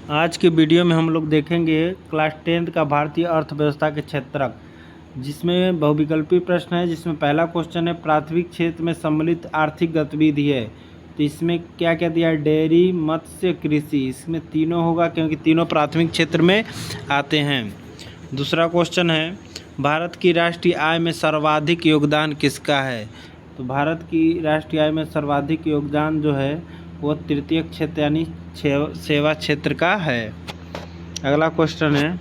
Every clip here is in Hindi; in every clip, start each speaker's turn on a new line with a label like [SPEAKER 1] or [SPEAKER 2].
[SPEAKER 1] आज के वीडियो में हम लोग देखेंगे क्लास 10th का भारतीय अर्थव्यवस्था के क्षेत्रक, जिसमें बहुविकल्पी प्रश्न है। जिसमें पहला क्वेश्चन है प्राथमिक क्षेत्र में सम्मिलित आर्थिक गतिविधि है। तो इसमें क्या क्या दिया है? डेयरी, मत्स्य, कृषि। इसमें तीनों होगा क्योंकि तीनों प्राथमिक क्षेत्र में आते हैं। दूसरा क्वेश्चन है भारत की राष्ट्रीय आय में सर्वाधिक योगदान किसका है? तो भारत की राष्ट्रीय आय में सर्वाधिक योगदान जो है वो तृतीय क्षेत्र यानी सेवा क्षेत्र का है। अगला क्वेश्चन है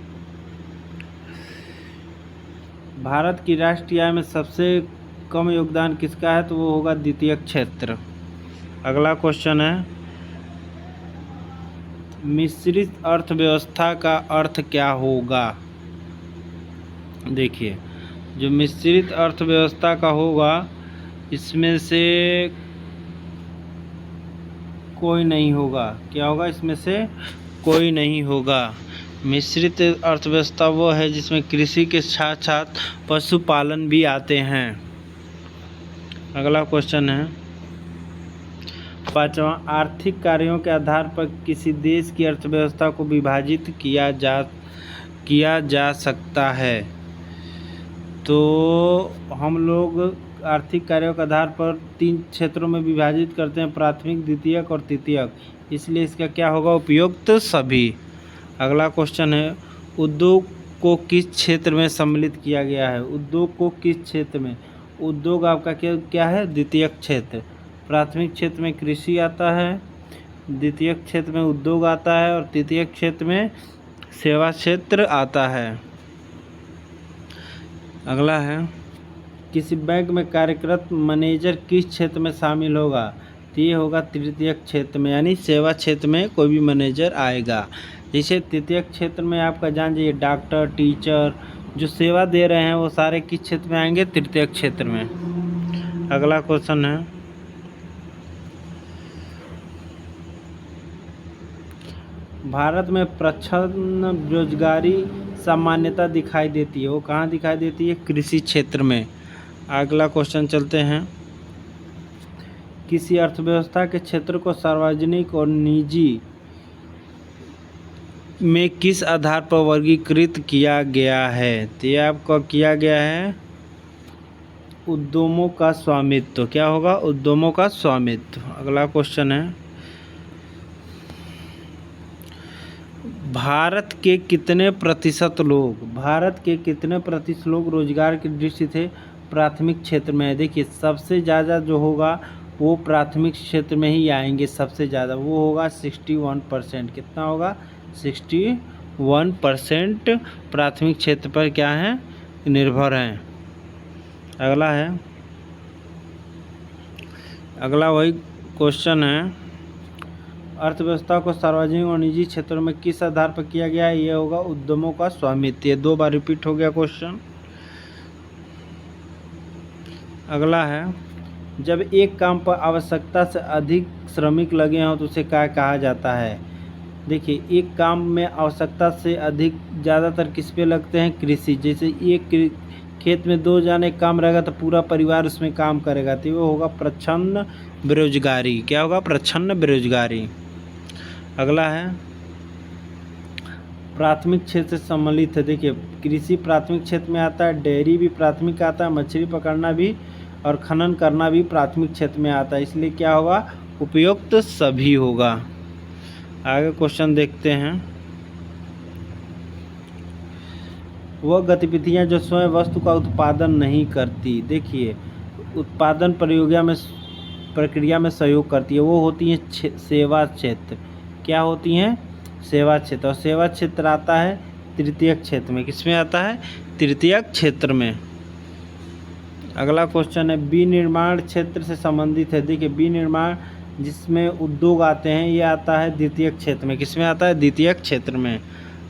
[SPEAKER 1] भारत की राष्ट्रीय आय में सबसे कम योगदान किसका है? तो वो होगा द्वितीय क्षेत्र। अगला क्वेश्चन है मिश्रित अर्थव्यवस्था का अर्थ क्या होगा? देखिए, जो मिश्रित अर्थव्यवस्था का होगा इसमें से कोई नहीं होगा। क्या होगा? इसमें से कोई नहीं होगा। मिश्रित अर्थव्यवस्था वो है जिसमें कृषि के साथ साथ पशुपालन भी आते हैं। अगला क्वेश्चन है पांचवा, आर्थिक कार्यों के आधार पर किसी देश की अर्थव्यवस्था को विभाजित किया जा सकता है। तो हम लोग आर्थिक कार्यों के आधार पर 3 क्षेत्रों में विभाजित करते हैं, प्राथमिक, द्वितीयक और तृतीयक। इसलिए इसका क्या होगा? उपयुक्त सभी। अगला क्वेश्चन है उद्योग को किस क्षेत्र में सम्मिलित किया गया है? उद्योग को किस क्षेत्र में? उद्योग आपका क्या है? द्वितीयक क्षेत्र। प्राथमिक क्षेत्र में कृषि आता है, द्वितीयक क्षेत्र में उद्योग आता है और तृतीयक क्षेत्र में सेवा क्षेत्र आता है। अगला है किसी बैंक में कार्यरत मैनेजर किस क्षेत्र में शामिल होगा? तो ये होगा तृतीयक क्षेत्र में, यानी सेवा क्षेत्र में कोई भी मैनेजर आएगा। जैसे तृतीयक क्षेत्र में आपका जान जाइए डॉक्टर, टीचर जो सेवा दे रहे हैं वो सारे किस क्षेत्र में आएंगे? तृतीयक क्षेत्र में। अगला क्वेश्चन है भारत में प्रच्छन्न बेरोजगारी सामान्यता दिखाई देती है, वो कहाँ दिखाई देती है? कृषि क्षेत्र में। अगला क्वेश्चन चलते हैं किसी अर्थव्यवस्था के क्षेत्र को सार्वजनिक और निजी में किस आधार पर वर्गीकृत किया गया है? तो यह आपको किया गया है उद्यमों का स्वामित्व। क्या होगा? उद्यमों का स्वामित्व। अगला क्वेश्चन है भारत के कितने प्रतिशत लोग रोजगार की दृष्टि से प्राथमिक क्षेत्र में है? देखिए, सबसे ज़्यादा जो होगा वो प्राथमिक क्षेत्र में ही आएंगे। सबसे ज़्यादा वो होगा 61%। कितना होगा? 61% प्राथमिक क्षेत्र पर क्या है? निर्भर हैं। अगला वही क्वेश्चन है अर्थव्यवस्था को सार्वजनिक और निजी क्षेत्रों में किस आधार पर किया गया है? ये होगा उद्यमों का स्वामित्व। ये 2 बार रिपीट हो गया क्वेश्चन। अगला है जब एक काम पर आवश्यकता से अधिक श्रमिक लगे हों तो उसे क्या कहा जाता है? देखिए, एक काम में आवश्यकता से अधिक ज़्यादातर किस पे लगते हैं? कृषि। जैसे एक खेत में 2 जाने काम रहेगा तो पूरा परिवार उसमें काम करेगा, तो वो होगा प्रच्छन्न बेरोजगारी। क्या होगा? प्रच्छन्न बेरोजगारी। अगला है प्राथमिक क्षेत्र से सम्मिलित है। देखिए, कृषि प्राथमिक क्षेत्र में आता है, डेयरी भी प्राथमिक आता है, मछली पकड़ना भी और खनन करना भी प्राथमिक क्षेत्र में आता है। इसलिए क्या होगा? उपयुक्त सभी होगा। आगे क्वेश्चन देखते हैं वह गतिविधियां जो स्वयं वस्तु का उत्पादन नहीं करती। देखिए, उत्पादन प्रक्रिया में सहयोग करती है, वो होती हैं सेवा क्षेत्र। क्या होती हैं? सेवा क्षेत्र। और सेवा क्षेत्र आता है तृतीयक क्षेत्र में। किसमें आता है? तृतीयक क्षेत्र में। अगला क्वेश्चन है विनिर्माण क्षेत्र से संबंधित है। देखिए, विनिर्माण जिसमें उद्योग आते हैं ये आता है द्वितीयक क्षेत्र में। किसमें आता है? द्वितीयक क्षेत्र में।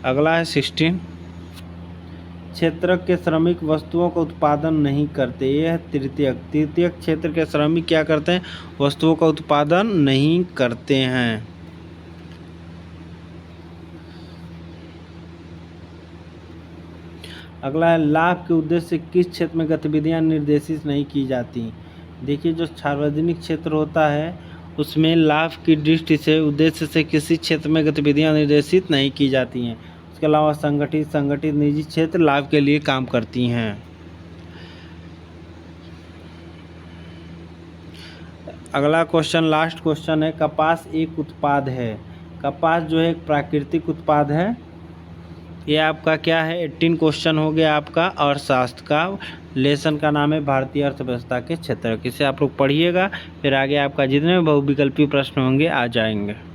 [SPEAKER 1] अगला है 16 क्षेत्र के श्रमिक वस्तुओं का उत्पादन नहीं करते। यह है तृतीयक क्षेत्र के श्रमिक क्या करते हैं? वस्तुओं का उत्पादन नहीं करते हैं। अगला है लाभ के उद्देश्य से किस क्षेत्र में गतिविधियां निर्देशित नहीं की जाती? देखिए, जो सार्वजनिक क्षेत्र होता है उसमें लाभ की दृष्टि से उद्देश्य से किसी क्षेत्र में गतिविधियां निर्देशित नहीं की जाती हैं। उसके अलावा संगठित निजी क्षेत्र लाभ के लिए काम करती हैं। अगला क्वेश्चन, लास्ट क्वेश्चन है, कपास एक उत्पाद है। कपास जो है एक प्राकृतिक उत्पाद है। ये आपका क्या है, 18 क्वेश्चन हो गया आपका। और शास्त्र का लेसन का नाम है भारतीय अर्थव्यवस्था के क्षेत्र। इसे आप लोग पढ़िएगा, फिर आगे आपका जितने भी बहुविकल्पी प्रश्न होंगे आ जाएंगे।